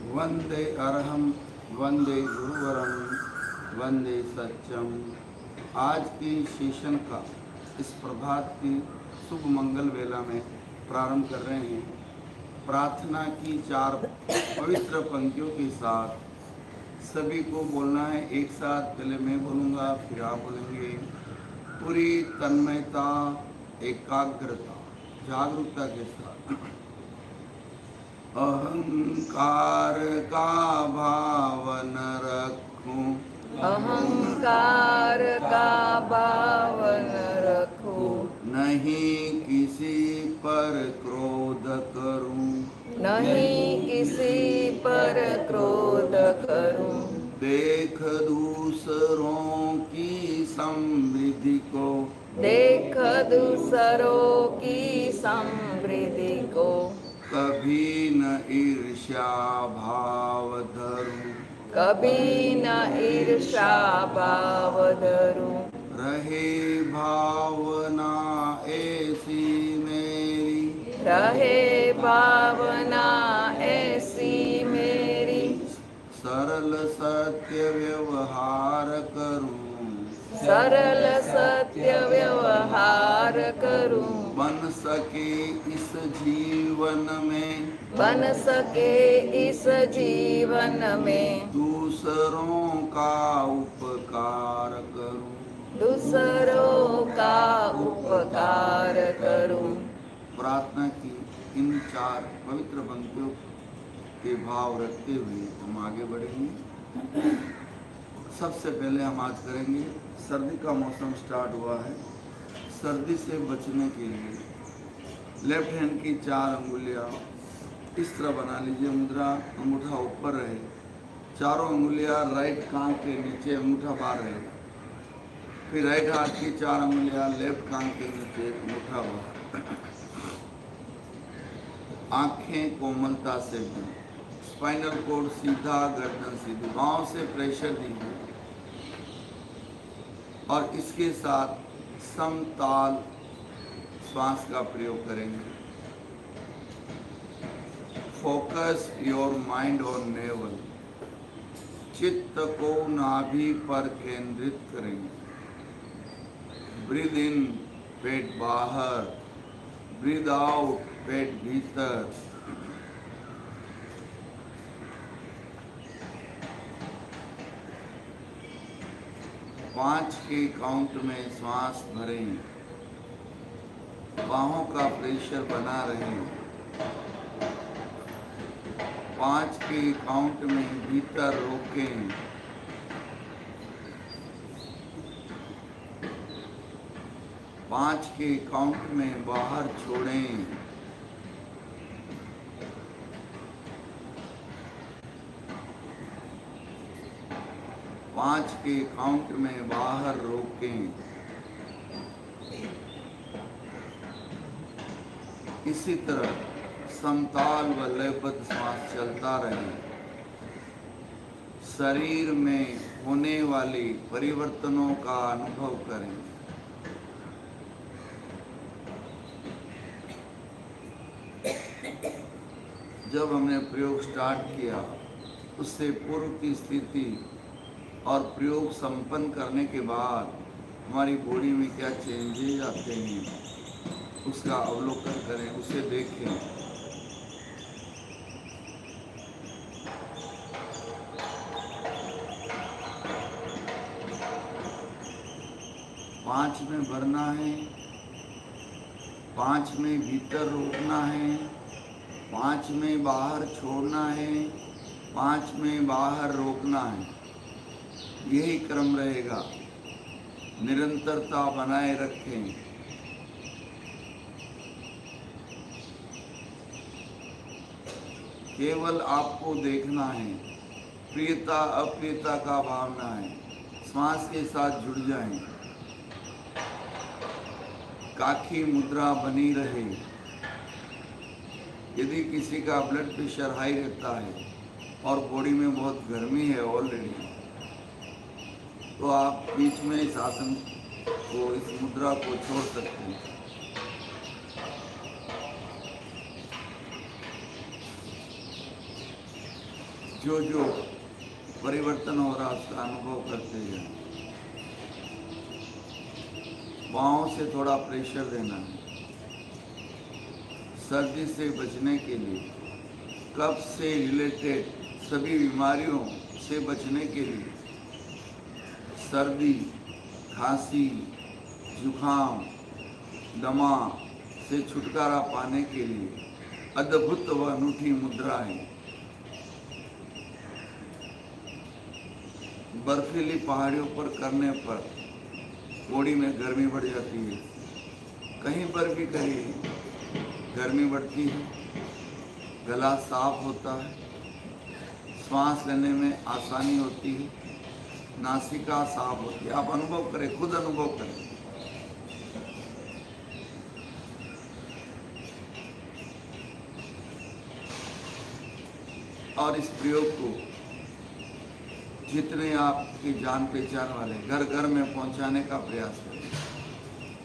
वंदे अरहम वंदे गुरुवरम वंदे सत्यम। आज की सेशन का इस प्रभात की शुभ मंगल वेला में प्रारंभ कर रहे हैं। प्रार्थना की 4 पवित्र पंक्तियों के साथ सभी को बोलना है एक साथ। पहले मैं बोलूँगा, फिर आप बोलेंगे। पूरी तन्मयता, एकाग्रता, जागरूकता के साथ। अहंकार का भाव न रखूं, अहंकार का भाव न रखूं, नहीं किसी पर क्रोध करूं, नहीं किसी पर क्रोध करूं। देख दूसरों की समृद्धि को, देख दूसरों की समृद्धि को, कभी न ईर्ष्या भाव धरूं, कभी न ईर्ष्या भाव धरूं। रहे भावना ऐसी मेरी, रहे भावना ऐसी मेरी, सरल सत्य व्यवहार करूं, सरल सत्य व्यवहार करूं। बन सके इस जीवन में, बन सके इस जीवन में, दूसरों का उपकार करूं, दूसरों का उपकार करूं। प्रार्थना की इन 4 पवित्र पंक्तियों के भाव रखते हुए हम आगे बढ़ेंगे। सबसे पहले हम आज करेंगे, सर्दी का मौसम स्टार्ट हुआ है। सर्दी से बचने के लिए लेफ्ट हैंड की 4 अंगुलियां इस तरह बना लीजिए। मुद्रा, अंगूठा ऊपर रहे, चारों अंगुलियां राइट कान के नीचे, अंगूठा बाहर रहे। फिर राइट हाथ की 4 अंगुलियां लेफ्ट कान के नीचे, अंगूठा बाहर। आंखें कोमलता से बंद, स्पाइनल कोड सीधा, गर्दन सीधी, बाहों से प्रेशर दीजिए और इसके साथ समताल श्वास का प्रयोग करेंगे। Focus your mind on naval, चित्त को नाभि पर केंद्रित करेंगे। ब्रीद इन, पेट बाहर, ब्रीद आउट, पेट भीतर। पांच के काउंट में श्वास भरें, बाहों का प्रेशर बना रहें। 5 के काउंट में भीतर रोकें, 5 के काउंट में बाहर छोड़ें। 5 के काउंट में बाहर रोकें। इसी तरह समताल व लयबद्ध श्वास चलता रहे। शरीर में होने वाली परिवर्तनों का अनुभव करें। जब हमने प्रयोग स्टार्ट किया, उससे पूर्व की स्थिति और प्रयोग संपन्न करने के बाद हमारी बॉडी में क्या चेंजेस आते हैं, उसका अवलोकन करें, उसे देखें। पांच में भरना है, 5 में भीतर रोकना है, 5 में बाहर छोड़ना है, 5 में बाहर रोकना है। यही क्रम रहेगा। निरंतरता बनाए रखें। केवल आपको देखना है, प्रियता अप्रियता का भावना है। श्वास के साथ जुड़ जाएं। काखी मुद्रा बनी रहे। यदि किसी का ब्लड प्रेशर हाई रहता है और बॉडी में बहुत गर्मी है ऑलरेडी, तो आप बीच में इस आसन को, इस मुद्रा को छोड़ सकते हैं। जो जो परिवर्तन हो रहा है उसका अनुभव करते जाएं। पाँव से थोड़ा प्रेशर देना है। सर्दी से बचने के लिए, कफ से रिलेटेड सभी बीमारियों से बचने के लिए, सर्दी, खांसी, जुखाम, दमा से छुटकारा पाने के लिए अद्भुत व अनूठी मुद्रा है। बर्फीली पहाड़ियों पर करने पर बॉडी में गर्मी बढ़ जाती है। कहीं पर भी करिए, गर्मी बढ़ती है, गला साफ होता है, सांस लेने में आसानी होती है, नासिका साफ होती है। आप अनुभव करें, खुद अनुभव करें। और इस प्रयोग को जितने आपके जान पहचान वाले घर घर में पहुंचाने का प्रयास करें।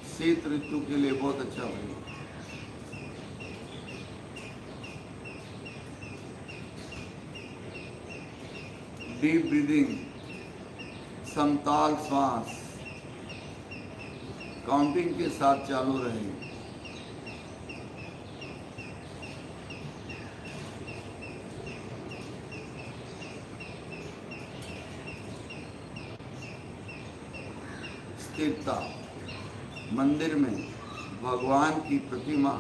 शीत ऋतु के लिए बहुत अच्छा प्रयोग। डीप ब्रीदिंग, समताल श्वास काउंटिंग के साथ चालू रहे। स्थिरता, मंदिर में भगवान की प्रतिमा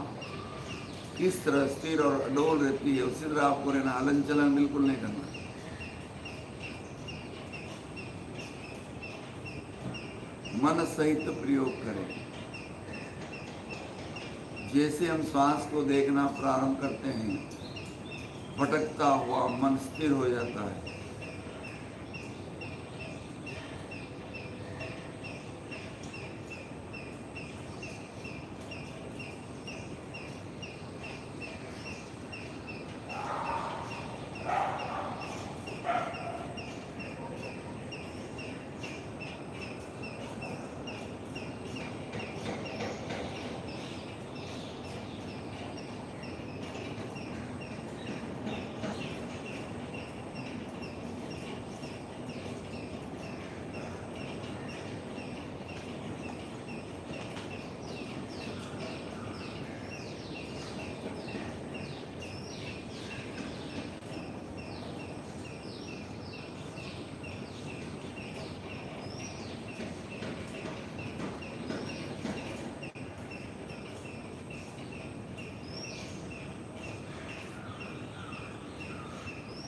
किस तरह स्थिर और अडोल रहती है उसी तरह आपको रहना। हलन चलन बिल्कुल नहीं करना। मन सहित प्रयोग करें। जैसे हम श्वास को देखना प्रारंभ करते हैं, भटकता हुआ मन स्थिर हो जाता है।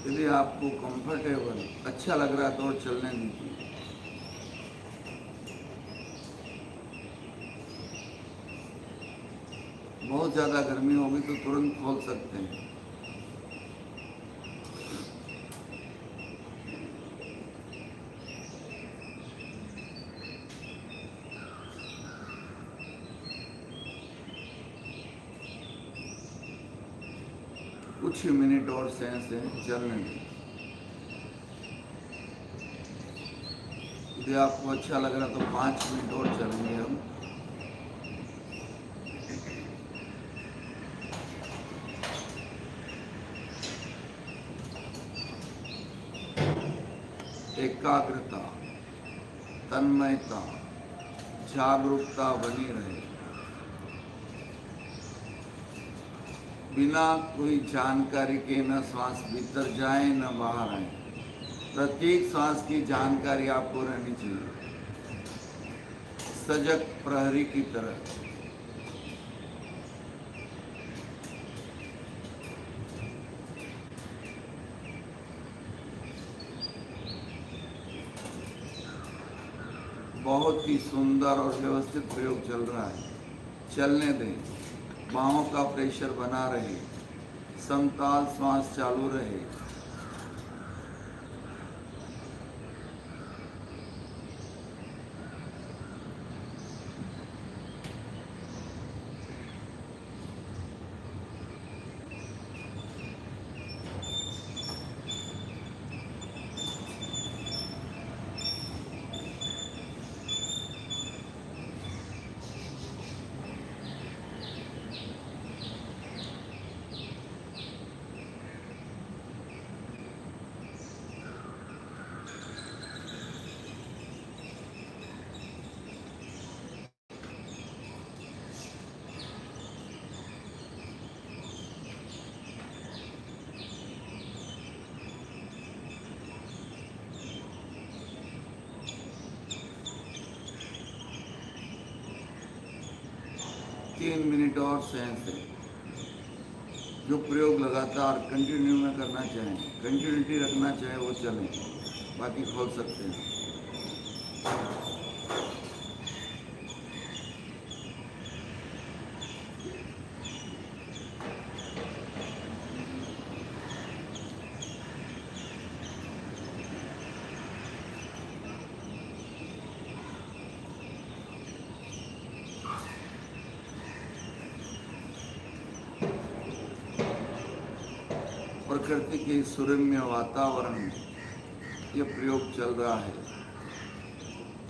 यदि आपको कंफर्टेबल अच्छा लग रहा है तो और चलने दीजिए। बहुत ज़्यादा गर्मी होगी तो तुरंत खोल सकते हैं। कुछ मिनट और सेंस है, चलने दें। यदि आपको अच्छा लग रहा तो 5 मिनट और चलेंगे हम। एकाग्रता, तन्मयता, जागरूकता बनी रहे। बिना कोई जानकारी के न श्वास भीतर जाए न बाहर आए। प्रत्येक श्वास की जानकारी आपको रहनी चाहिए, सजग प्रहरी की तरह। बहुत ही सुंदर और व्यवस्थित प्रयोग चल रहा है। चलने दें। बाहों का प्रेशर बना रहे, समताल श्वास चालू रहे। 3 मिनट और सेंस है। जो प्रयोग लगातार कंटिन्यू में करना चाहें, कंटिन्यूटी रखना चाहे वो चलें, बाकी खोल सकते हैं। प्रकृति के सुरम्य वातावरण में ये प्रयोग चल रहा है।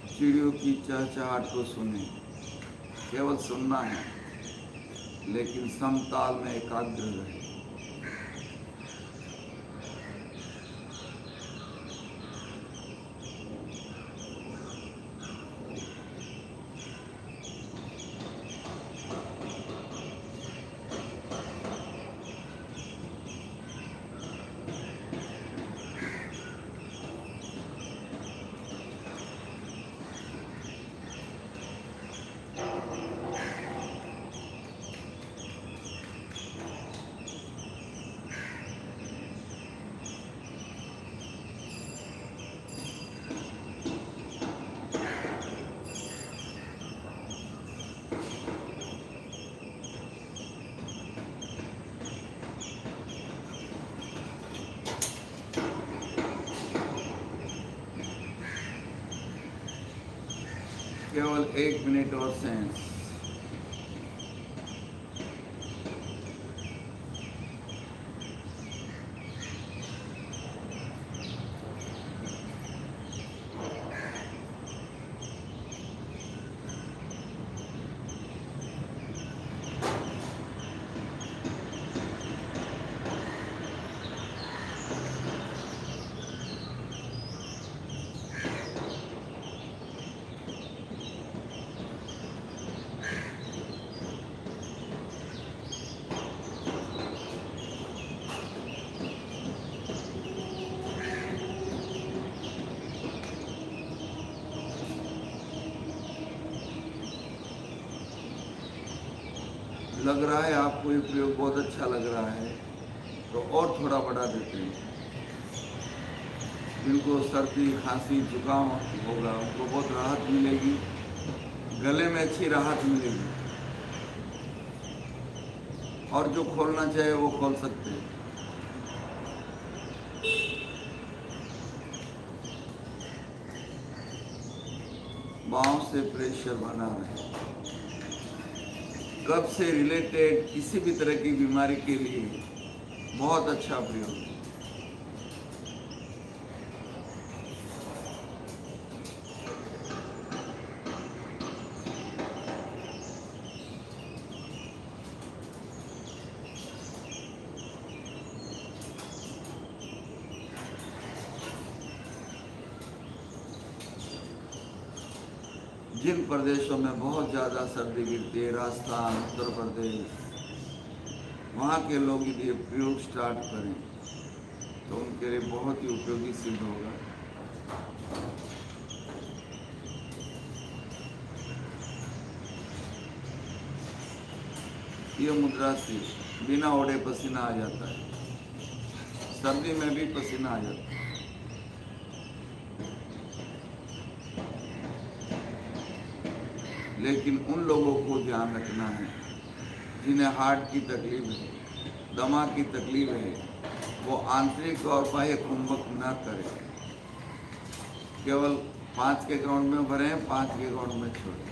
चिड़ियों की चहचहाट को सुने, केवल सुनना है, लेकिन समताल में एकाग्र रहे। केवल 1 मिनट और सेंस। लग रहा है आपको ये प्रयोग बहुत अच्छा लग रहा है, तो और थोड़ा बढ़ा देते हैं। जिनको सर्दी, खांसी, जुकाम होगा उनको बहुत राहत मिलेगी, गले में अच्छी राहत मिलेगी। और जो खोलना चाहे वो खोल सकते हैं। बाहों से प्रेशर बना रहे। कफ से रिलेटेड किसी भी तरह की बीमारी के लिए बहुत अच्छा प्रयोग है। जिन प्रदेशों में बहुत ज़्यादा सर्दी गिरती है, राजस्थान, उत्तर प्रदेश, वहाँ के लोग यदि प्रयोग स्टार्ट करें तो उनके लिए बहुत ही उपयोगी सिद्ध होगा। ये मुद्रा से बिना ओढ़े पसीना आ जाता है, सर्दी में भी पसीना आ जाता है। लेकिन उन लोगों को ध्यान रखना है जिन्हें हार्ट की तकलीफ है, दमा की तकलीफ है, वो आंतरिक और बाह्य कुंभक न करें। केवल 5 के काउंट में भरें, 5 के काउंट में छोड़ें।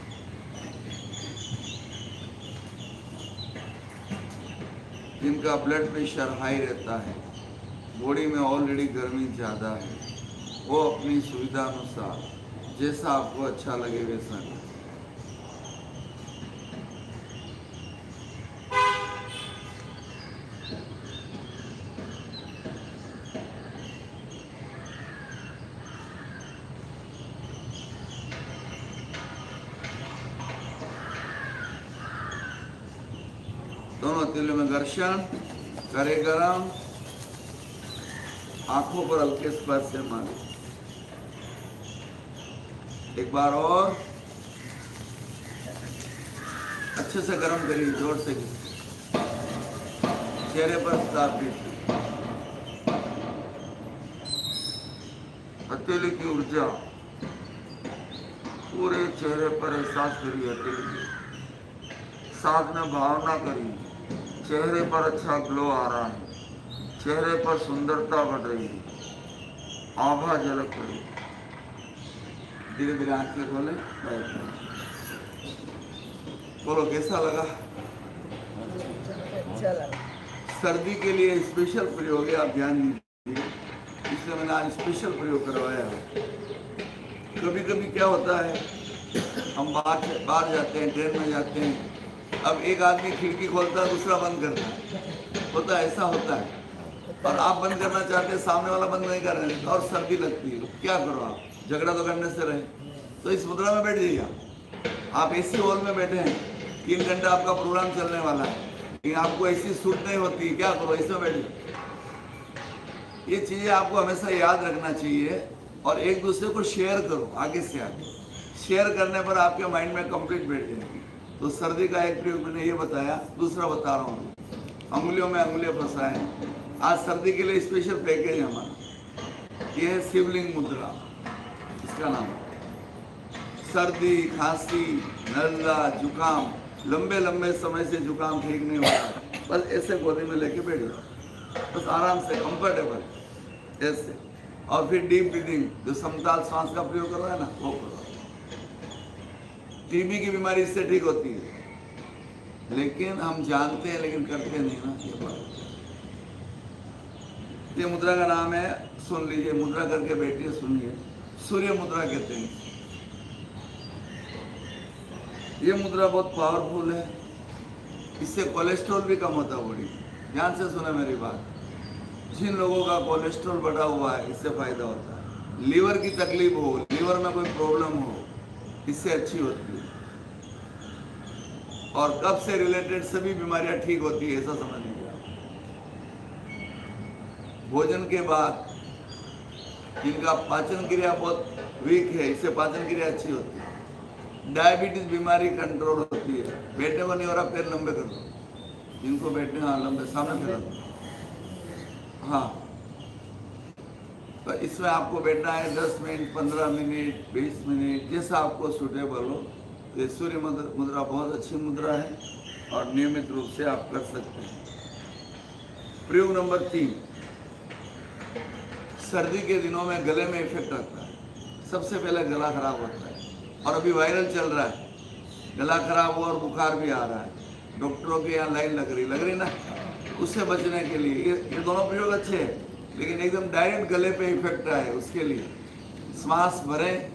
जिनका ब्लड प्रेशर हाई रहता है, बॉडी में ऑलरेडी गर्मी ज़्यादा है, वो अपनी सुविधा अनुसार जैसा आपको अच्छा लगे वैसा करें। दोनों तिलों में घर्षण करे गरम, आंखों पर हल्के स्पर्श से मारे। एक बार और अच्छे से गर्म करिए, जोर से चेहरे पर स्थापित हथेली की ऊर्जा पूरे चेहरे पर एहसास करिए। हथेली की साथ में भावना करिए, चेहरे पर अच्छा ग्लो आ रहा है, चेहरे पर सुंदरता बढ़ रही है, आभा झलक रही है। धीरे धीरे आंखें खोले, बैठ जाए। बोलो कैसा लगा? अच्छा लगा। सर्दी के लिए स्पेशल प्रयोग है, आप ध्यान दीजिए, इसलिए मैंने आज स्पेशल प्रयोग करवाया है। कभी कभी क्या होता है, हम बाहर जाते हैं, ट्रेन में जाते हैं, अब एक आदमी खिड़की खोलता है, दूसरा बंद करता है, होता है, ऐसा होता है। और आप बंद करना चाहते हैं, सामने वाला बंद नहीं कर रहे और सर्दी लगती है, क्या करो आप? झगड़ा तो करने से रहे, तो इस मुद्रा में बैठ जाइए। आप एसी हॉल में बैठे हैं, 3 घंटा आपका प्रोग्राम चलने वाला है, लेकिन आपको ऐसी सूट नहीं होती, क्या करो? इसमें बैठ जाइए। ये चीज़ें आपको हमेशा याद रखना चाहिए और एक दूसरे को शेयर करो, आगे से आगे शेयर करने पर आपके माइंड में कंप्लीट बैठ जाएगी। तो सर्दी का एक प्रयोग मैंने ये बताया, दूसरा बता रहा हूँ, अंगुलियों में अंगुलियां फंसाएं। आज सर्दी के लिए स्पेशल पैकेज है हमारा, ये है शिवलिंग मुद्रा, इसका नाम। सर्दी, खांसी, नल्ला, जुकाम, लंबे लंबे समय से जुकाम ठीक नहीं होता, बस ऐसे गोदी में लेके बैठ जाओ, बस आराम से कंफर्टेबल ऐसे। और फिर डीप ब्रीदिंग, जो समताल श्वास का प्रयोग करो है ना, वो करो। टीबी की बीमारी इससे ठीक होती है, लेकिन हम जानते हैं लेकिन करते नहीं ना, ये बात। ये मुद्रा का नाम है, सुन लीजिए, मुद्रा करके बैठिए, सुनिए। सूर्य मुद्रा कहते हैं। ये मुद्रा बहुत पावरफुल है, इससे कोलेस्ट्रॉल भी कम होता है बॉडी। ध्यान से सुना मेरी बात, जिन लोगों का कोलेस्ट्रॉल बढ़ा हुआ है, इससे फायदा होता है। लीवर की तकलीफ हो, लीवर में कोई प्रॉब्लम हो, इससे अच्छी होती है। और कब्ज से रिलेटेड सभी बीमारियां ठीक होती है, ऐसा समझ लीजिए। भोजन के बाद जिनका पाचन क्रिया बहुत वीक है, इससे पाचन क्रिया अच्छी होती है। डायबिटीज बीमारी कंट्रोल होती है। बैठने को नहीं हो रहा, पैर लंबे कर दो, जिनको बैठने, हाँ लंबे, सामने फैला दो, हाँ। तो इसमें आपको बैठना है 10 मिनट, 15 मिनट, 20 मिनट, जैसा आपको सूटेबल हो। ये सूर्य मुद्रा बहुत अच्छी मुद्रा है और नियमित रूप से आप कर सकते हैं। प्रयोग नंबर 3, सर्दी के दिनों में गले में इफेक्ट आता है। सबसे पहले गला खराब होता है, और अभी वायरल चल रहा है, गला खराब हुआ और बुखार भी आ रहा है, डॉक्टरों के यहाँ लाइन लग रही ना, उससे बचने के लिए ये दोनों प्रयोग अच्छे हैं, लेकिन एकदम डायरेक्ट गले पे इफेक्ट आए उसके लिए श्वास भरें,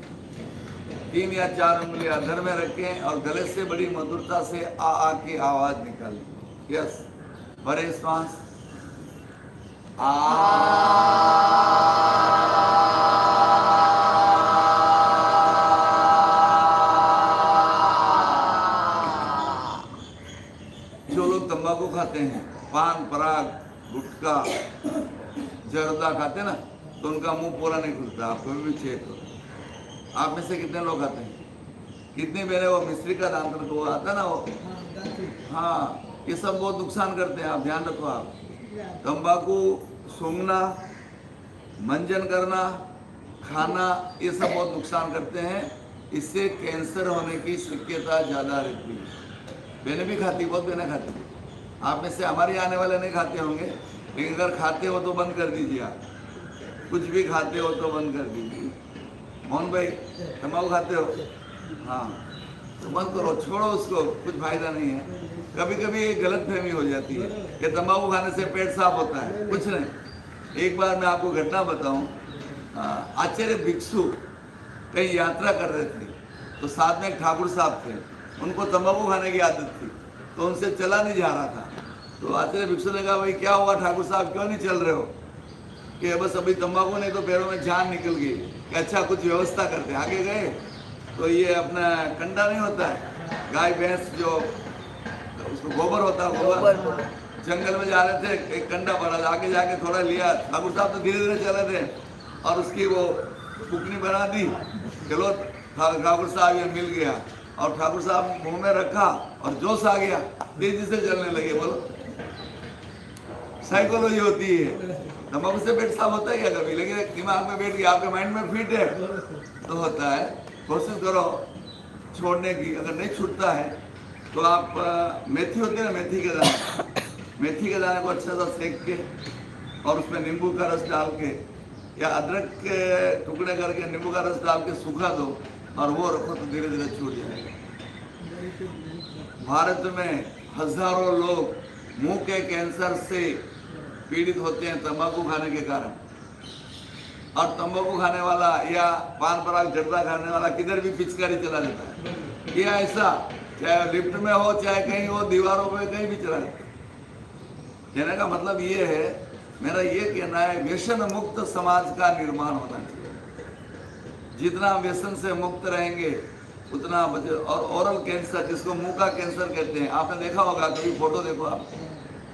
3 या 4 उंगलियां अंदर में रखें और गले से बड़ी मधुरता से आ की आवाज निकालें। यस, भरे श्वास, आ। जो लोग तंबाकू खाते हैं, पान, पराग, गुटखा, जर्दा खाते ना, तो उनका मुंह पूरा नहीं खुलता। आप कभी भी चेक करो। आप में से कितने लोग खाते हैं? कितनी पहले वो मिस्त्री का दांत वो आता ना, वो, हाँ, ये सब बहुत नुकसान करते हैं, आप ध्यान रखो। आप तंबाकू सूंघना, मंजन करना, खाना, ये सब बहुत नुकसान करते हैं। इससे कैंसर होने की शक्यता ज़्यादा रहती है। बहनें भी खाती, बहुत बहनें खाती। आप में से हमारे आने वाले नहीं खाते होंगे, लेकिन अगर खाते हो तो बंद कर दीजिए। आप कुछ भी खाते हो तो बंद कर दीजिए। मोहन भाई, तंबाकू खाते हो? हाँ, तो बंद करो, छोड़ो उसको, कुछ फायदा नहीं है। कभी कभी एक गलत फहमी हो जाती है कि तंबाकू खाने से पेट साफ होता है, कुछ नहीं। एक बार मैं आपको घटना बताऊं, आचार्य भिक्षु कहीं यात्रा कर रहे थे, तो साथ में एक ठाकुर साहब थे, उनको तंबाकू खाने की आदत थी, तो उनसे चला नहीं जा रहा था। तो आचार्य भिक्षु ने कहा, भाई क्या हुआ ठाकुर साहब, क्यों नहीं चल रहे हो? कि बस अभी तंबाकू नहीं तो पैरों में जान निकल गई। कि अच्छा, कुछ व्यवस्था करते। आगे गए तो ये अपना कंडा नहीं होता है, गाय भैंस जो उसको गोबर होता है, गोबर, जंगल में जा रहे थे, एक कंडा भरा, आगे जाके थोड़ा लिया। ठाकुर साहब तो धीरे धीरे चले थे और उसकी वो कुकनी बना दी। चलो ठाकुर साहब ये मिल गया, और ठाकुर साहब मुंह में रखा और जोश आ गया, तेजी से चलने लगे। बोलो, साइकोलॉजी होती है। तंबाकू से पेट साफ होता है क्या कभी? लेकिन दिमाग में बैठ गया, आपके माइंड में फिट है तो होता है। कोशिश करो छोड़ने की। अगर नहीं छूटता है तो आप मेथी होती है ना, मेथी के दाने को अच्छा सा सेक के और उसमें नींबू का रस डाल के या अदरक के टुकड़े करके नींबू का रस डाल के सूखा दो और वो रखो तो धीरे धीरे छूट जाएगा। भारत में हजारों लोग मुंह के कैंसर से पीड़ित होते हैं तंबाकू खाने के कारण। और तंबाकू खाने वाला या पान पराग जर्दा खाने वाला किधर भी पिचकारी चला जाता है। या ऐसा चाहे लिफ्ट में हो, चाहे कहीं हो, दीवारों पे कहीं भी चला जाता है। कहने का मतलब ये है, मेरा ये कहना है, व्यसन मुक्त समाज का निर्माण होना चाहिए। जितना व्यसन से मुक्त रहेंगे उतना बचे। और ओरल कैंसर, जिसको मुंह का कैंसर कहते हैं, आपने देखा होगा, कभी फोटो देखो आप,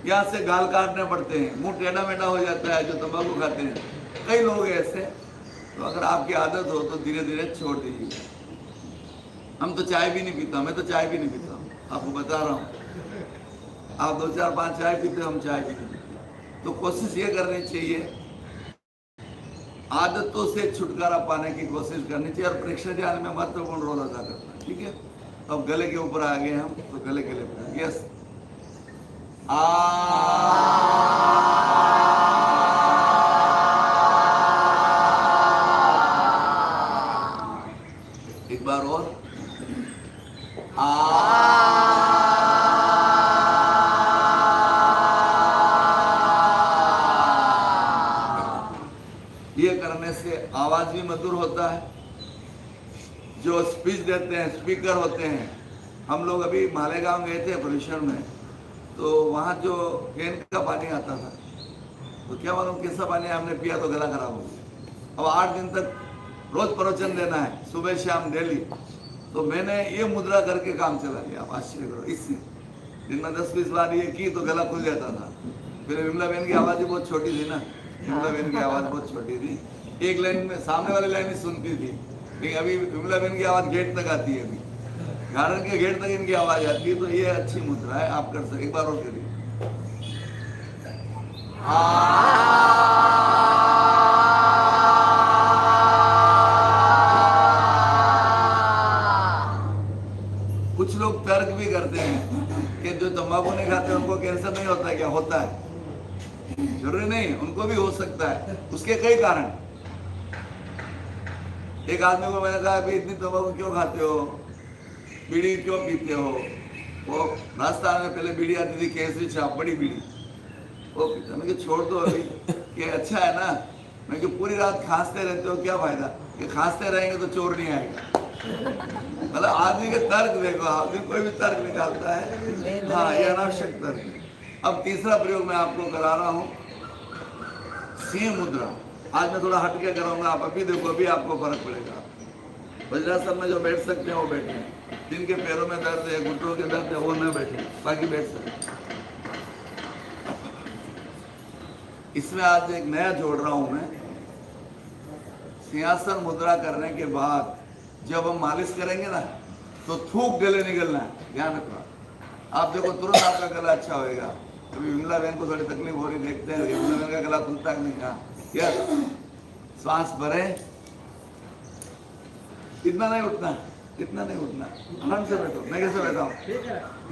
यहाँ से गाल काटने पड़ते हैं, मुंह टेढ़ा मेढ़ा हो जाता है जो तंबाकू खाते हैं। कई लोग ऐसे। तो अगर आपकी आदत हो तो धीरे धीरे छोड़ दीजिए। हम तो चाय भी नहीं पीता, मैं तो चाय भी नहीं पीता, आपको बता रहा हूँ। आप 2 4 5 चाय पीते, हम चाय भी नहीं पीते। तो कोशिश ये करनी चाहिए, आदतों से छुटकारा पाने की कोशिश करनी चाहिए और परीक्षा जाने में महत्वपूर्ण रोल अदा करना है। ठीक है, अब गले के ऊपर आ गए हम, तो गले के लिए यस एक बार और ये करने से आवाज भी मधुर होता है। जो स्पीच देते हैं, स्पीकर होते हैं। हम लोग अभी मालेगांव गए थे परिसर में, तो वहाँ जो कैन का पानी आता था, तो क्या मालूम कैसा पानी हमने पिया तो गला खराब हो गया। अब 8 दिन तक रोज प्रवचन देना है, सुबह शाम डेली। तो मैंने ये मुद्रा करके काम चला लिया। आप आश्चर्य करो, इससे दिन में 10-20 बार ये की तो गला खुल जाता था। फिर विमला बहन की आवाज़ भी बहुत छोटी थी ना, विमला बहन की आवाज़ बहुत छोटी थी, एक लाइन में सामने वाली लाइन ही सुनती थी। लेकिन अभी विमला बहन की आवाज़ गेट तक आती है, अभी गार्डन के गेट तक इनकी आवाज़ आती है। तो ये अच्छी मुद्रा है, आप कर सकते। एक बार और करिए। कुछ लोग तर्क भी करते हैं कि जो तंबाकू नहीं खाते उनको कैंसर नहीं होता है। क्या होता है? जरूरी नहीं, उनको भी हो सकता है। उसके कई कारण। एक आदमी को मैंने कहा, भाई इतनी तंबाकू क्यों खाते हो, बीड़ी क्यों पीते हो? वो राजस्थान में पहले बीड़ी आती थी, केसरी छाप, बड़ी बीड़ी, वो पीता। मैं छोड़ दो अभी, कि अच्छा है ना। मैं कि पूरी रात खांसते रहते हो, क्या फायदा? कि खांसते रहेंगे तो चोर नहीं आएगा। मतलब आदमी के तर्क देखो, आदमी कोई भी तर्क निकालता है। हाँ, ये अनावश्यक तर्क। अब तीसरा प्रयोग मैं आपको करा रहा हूँ, सिंह मुद्रा। आज मैं थोड़ा हटके कराऊंगा, आप अभी देखो, अभी आपको फर्क पड़ेगा। वज्रासन में जो बैठ सकते हैं वो बैठे, जिनके पैरों में दर्द है, घुटनों के दर्द है, वो न बैठे, बाकी बैठ सकते। इसमें आज एक नया जोड़ रहा हूं मैं। सिंहासन मुद्रा करने के बाद जब हम मालिश करेंगे ना, तो थूक गले निकलना है, ध्यान रखना। आप देखो, तुरंत आपका गला अच्छा होएगा। अभी विमला बहन को थोड़ी तकलीफ हो रही, देखते हैं विमला बहन का गला खुलता नहीं। कहा यस, सांस भरे, इतना नहीं उठना, इतना नहीं उठना, आराम से बैठो। मैं कैसे बैठा हूँ?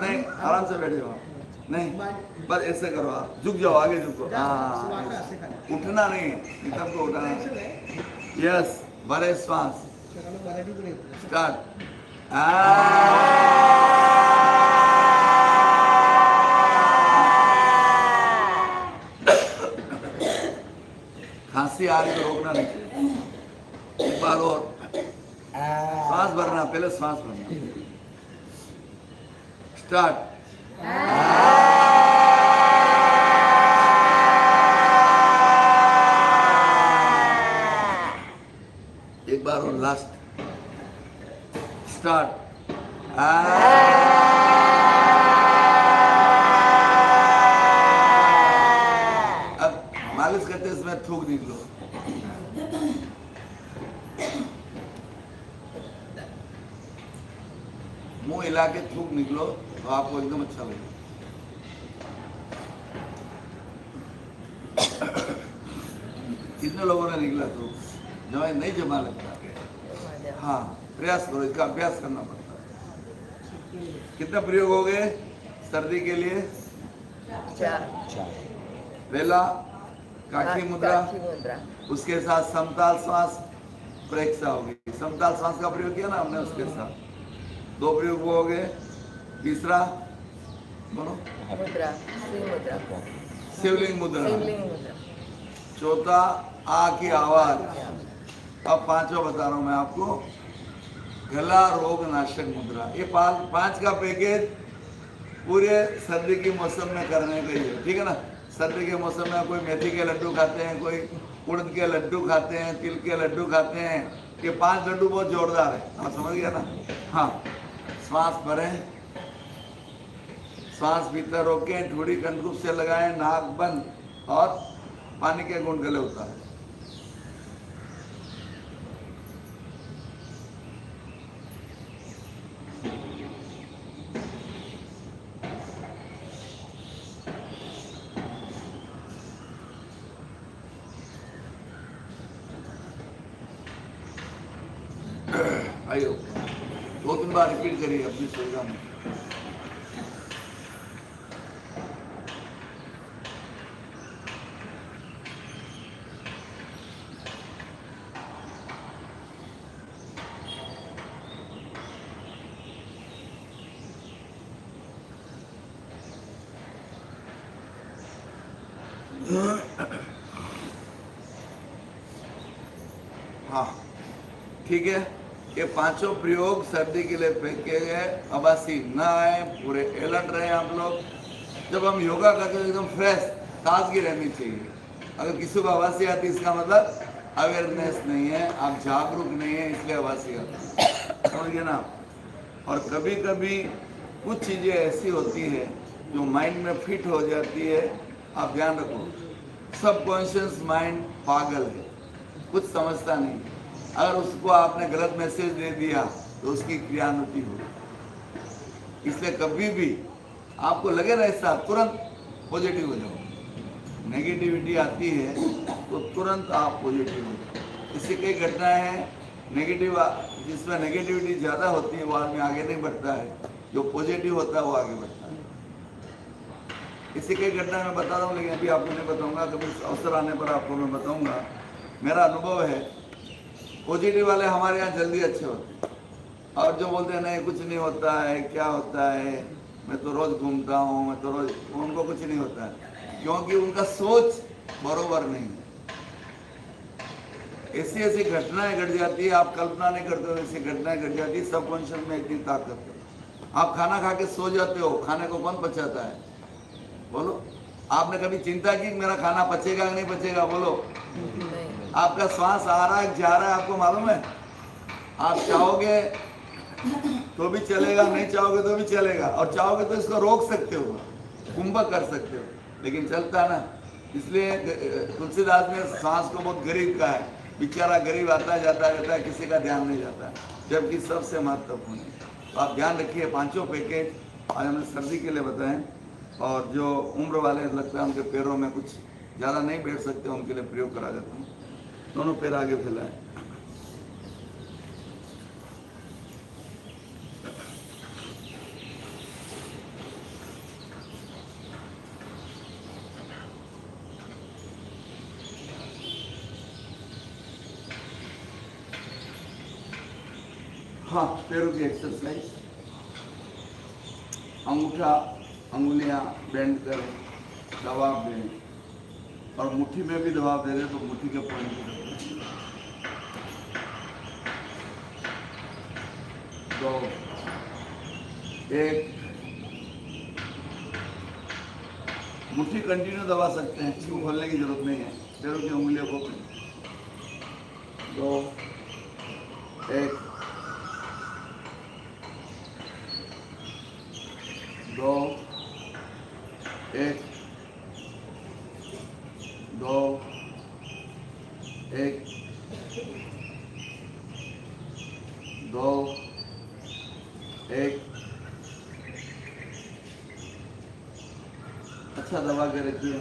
नहीं, आराम से बैठे हो, नहीं, बस ऐसे करो, आप झुक जाओ, आगे झुको। हाँ, उठना नहीं, निकल को उठाना। यस, भरे श्वास, स्टार्ट। खांसी आ रही तो रोकना नहीं। एक बार और श्वास भरना, पहले श्वास भरना। स्टार्ट। एक बार और लास्ट। स्टार्ट। अब मालिश करते इसमें थूक निकलो। मुंह मिला के थूक निकलो तो आपको एकदम अच्छा लगेगा। कितने लोगों ने निकला तो जमा नहीं जमा लगता। हाँ, प्रयास करो, इसका अभ्यास करना पड़ता है। कितने प्रयोग हो गए सर्दी के लिए? 4 पहला काठी मुद्रा, उसके साथ समताल श्वास प्रेक्षा होगी। समताल श्वास का प्रयोग किया ना हमने, उसके साथ 2 प्रयोग वो हो गए। तीसरा बोलो, मुद्रा, शिवलिंग मुद्रा। शिवलिंग मुद्रा। चौथा आ की आवाज। अब 5वां बता रहा हूं मैं आपको, गला रोग नाशक मुद्रा। ये 5 का पैकेज पूरे सर्दी के मौसम में करने का ही है, ठीक है ना। सर्दी के मौसम में कोई मेथी के लड्डू खाते हैं, कोई उड़द के लड्डू खाते हैं, तिल के लड्डू खाते हैं। ये 5 लड्डू बहुत जोरदार है, आप समझ गया ना। हाँ, श्वास भरें, श्वास भीतर रोकें, थोड़ी कंठकूप से लगाएं, नाक बंद और पानी के गुण गले उतारें। आइयो 2-3 बार रिपीट करिए अपनी सुविधा में। हाँ ठीक है, ये 5 प्रयोग सर्दी के लिए फेंके गए। आवासी न आए, पूरे अलर्ट रहे आप लोग। जब हम योगा करते हैं एकदम फ्रेश, ताजगी रहनी चाहिए। अगर किसी को आवासी आती है इसका मतलब अवेयरनेस नहीं है, आप जागरूक नहीं है, इसलिए आवासी आती है, समझिए ना। और कभी कभी कुछ चीज़ें ऐसी होती है जो माइंड में फिट हो जाती है। आप ध्यान रखो, सबकॉन्शियस माइंड पागल है, कुछ समझता नहीं। अगर उसको आपने गलत मैसेज दे दिया तो उसकी क्रियान्विति होगी। इसलिए कभी भी आपको लगे ना ऐसा, तुरंत पॉजिटिव हो जाओ। नेगेटिविटी आती है तो तुरंत आप पॉजिटिव हो जाओ। इससे कई घटनाएं हैं नेगेटिव, जिसमें नेगेटिविटी ज़्यादा होती है वो आदमी आगे नहीं बढ़ता है, जो पॉजिटिव होता है वो आगे बढ़ता है। इससे कई घटना मैं बता रहा हूँ, लेकिन अभी आपको नहीं बताऊंगा, कभी अवसर आने पर आपको मैं बताऊंगा। मेरा अनुभव है, पॉजिटिव वाले हमारे यहाँ जल्दी अच्छे होते हैं, और जो बोलते हैं नहीं कुछ नहीं होता है, क्या होता है, मैं तो रोज़ घूमता हूँ, मैं तो रोज़, उनको कुछ नहीं होता है, क्योंकि उनका सोच बरोबर नहीं है। ऐसी ऐसी घटनाएं घट जाती है, आप कल्पना नहीं करते हो, ऐसी घटनाएं घट जाती है। सबकॉन्शियस में इतनी ताकत है। आप खाना खा के सो जाते हो, खाने को कौन पचाता है? बोलो, आपने कभी चिंता की मेरा खाना पचेगा कि नहीं पचेगा? बोलो, आपका श्वास आ रहा है, जा रहा है, आपको मालूम है? आप चाहोगे तो भी चलेगा, नहीं चाहोगे तो भी चलेगा, और चाहोगे तो इसको रोक सकते हो, कुंभक कर सकते हो, लेकिन चलता ना। इसलिए तुलसीदास ने श्वास को बहुत गरीब कहा है, बेचारा गरीब आता जाता रहता है, किसी का ध्यान नहीं जाता है, जबकि सबसे महत्वपूर्ण है। तो आप ध्यान रखिए, 5 पैकेज आज हमने सर्दी के लिए बताएं। और जो उम्र वाले लगता है उनके पैरों में कुछ ज़्यादा नहीं बैठ सकते, उनके लिए प्रयोग करा जाता हूँ। दोनों पैर आगे फैलाएं। हाँ, पैरों की एक्सरसाइज। अंगूठा अंगुलियां बेंड करें, दबाव दें, और मुट्ठी में भी दबाव दे रहे तो मुट्ठी के पॉइंट पे 2 1 मुट्ठी कंटिन्यू दबा सकते हैं, इसको खोलने की जरूरत नहीं है। पैरों की उंगलियों को 2 1 2 1 2 1 2 1 के रखिए।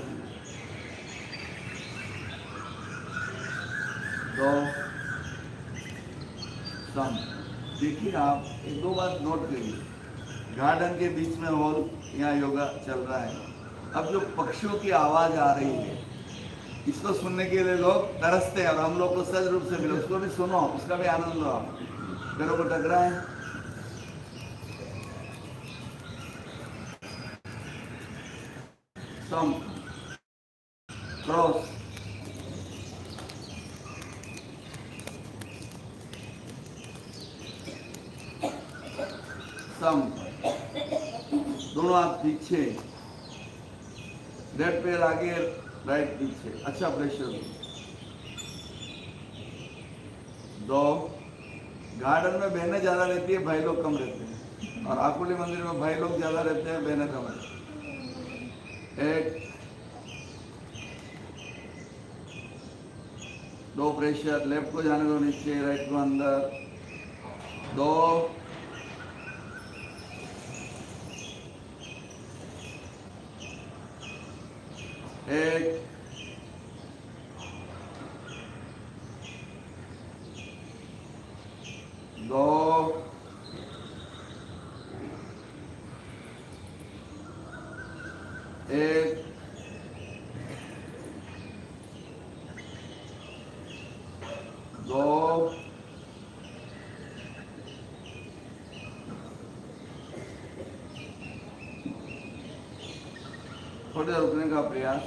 2 सम। देखिए आप एक दो बात नोट करिए, गार्डन के बीच में हॉल, यहाँ योगा चल रहा है। अब जो पक्षियों की आवाज आ रही है, इसको सुनने के लिए लोग तरसते हैं और हम लोग को सहज रूप से मिले। उसको भी सुनो, उसका भी आनंद लो। पैरों को टकराएं, सम, क्रॉस, सम, दोनों हाथ पीछे, लेफ्ट पैर आगे, राइट पीछे, अच्छा प्रेशर। 2 गार्डन में बहनें ज्यादा रहती है, भाई लोग कम रहते हैं, और आकुली मंदिर में भाई लोग ज्यादा रहते हैं, बहनें कम रहती हैं। 1 2 प्रेशर, लेफ्ट को जाने दो नीचे, राइट को अंदर। 2 1 2 1 2 थोड़ी देर रुकने का प्रयास।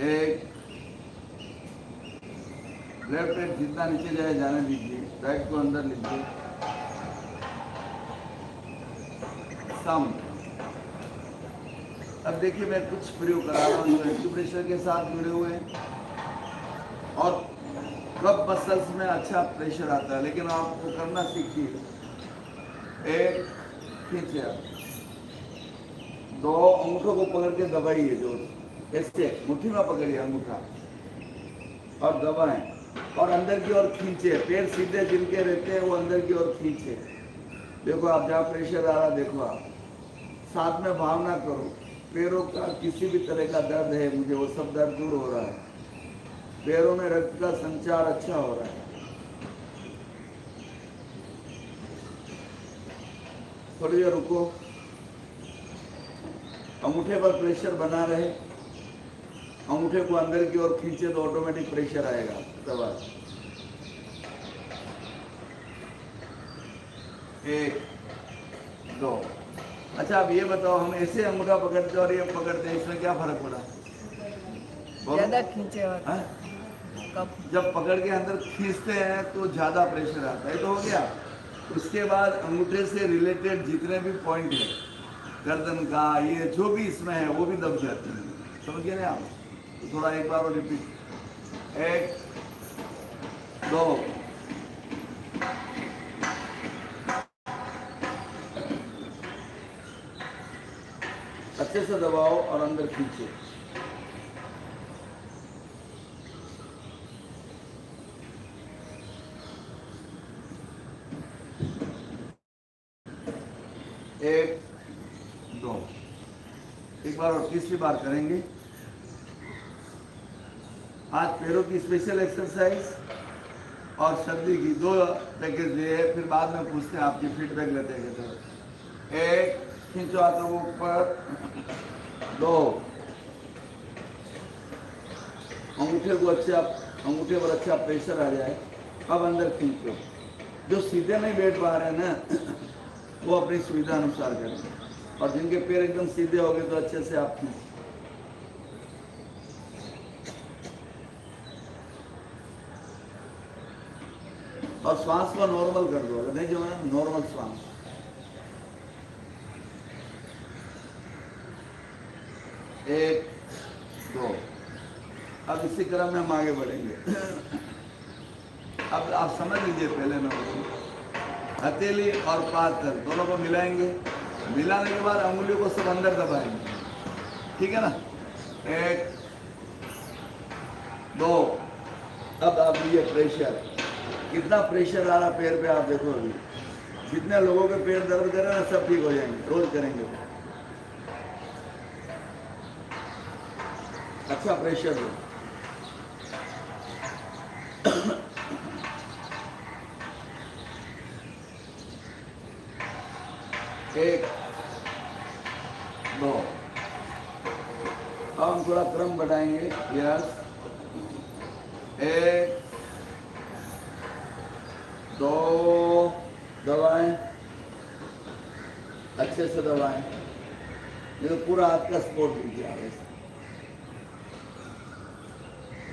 1 लेफ्ट पैर जितना नीचे जाए जाने दीजिए, राइट को अंदर लीजिए, सम। अब देखिए मैं कुछ प्रयोग करा रहा हूँ जो एक्यूप्रेशर के साथ जुड़े हुए हैं, और कब मसल्स में अच्छा प्रेशर आता है, लेकिन आपको करना सीखिए। 1 खींचे, 2 अंगूठों को पकड़ के दबाइए, जो ऐसे मुट्ठी में पकड़िए अंगूठा और दबाएं, और अंदर की ओर खींचे। पैर सीधे जिनके रहते हैं वो अंदर की ओर खींचे। देखो आप जहाँ प्रेशर आ रहा देखो आप, साथ में भावना करो पैरों का किसी भी तरह का दर्द है मुझे, वो सब दर्द दूर हो रहा है, पैरों में रक्त का संचार अच्छा हो रहा है। थोड़ी देर रुको, अंगूठे पर प्रेशर बना रहे, अंगूठे को अंदर की ओर खींचे तो ऑटोमेटिक प्रेशर आएगा। तब 1 2। अच्छा अब ये बताओ, हम ऐसे अंगूठा पकड़ते और ये पकड़ते हैं, इसमें क्या फर्क पड़ा? ज्यादा खींचे और कब जब पकड़ के अंदर खींचते हैं तो ज्यादा प्रेशर आता है, तो हो गया। उसके बाद अंगूठे से रिलेटेड जितने भी पॉइंट है, गर्दन का ये जो भी इसमें है वो भी दब जाते हैं। समझ गए ना आप? तो थोड़ा एक बार और रिपीट। 1 2 अच्छे से दबाओ और अंदर खींचो। 1 2। एक बार और तीसरी बार करेंगे। आज पैरों की स्पेशल एक्सरसाइज और सर्दी की 2 पैकेज दिए हैं, फिर बाद में पूछते हैं आपकी फीडबैक लेते हैं। तो 1 खींचो हाथों को ऊपर, 2 अंगूठे को अंगूठे पर अच्छा प्रेशर आ जाए, अब अंदर खींचो। जो सीधे नहीं बैठ पा रहे हैं ना वो अपनी सुविधा अनुसार करें, और जिनके पैर एकदम सीधे हो गए तो अच्छे से आप खींचो। और श्वास को नॉर्मल कर दो, अगर नहीं जो है नॉर्मल श्वास। 1 2। अब इसी क्रम में हम आगे बढ़ेंगे। अब आप समझ लीजिए, पहले मैं हथेली और पाथर दोनों को मिलाएंगे, मिलाने के बाद अंगुलियों को सब अंदर दबाएंगे, ठीक है ना? 1 2। अब आप ये प्रेशर, कितना प्रेशर आ रहा पैर पे आप देखो। अभी जितने लोगों के पैर दर्द कर रहे हैं ना सब ठीक हो जाएंगे, रोज करेंगे। अच्छा प्रेशर दो। एक, दो। अब हम थोड़ा क्रम बढ़ाएंगे। यस, एक, दो, दबाएं, अच्छे से दबाएं। ये तो पूरा हाथ का सपोर्ट मिल गया है।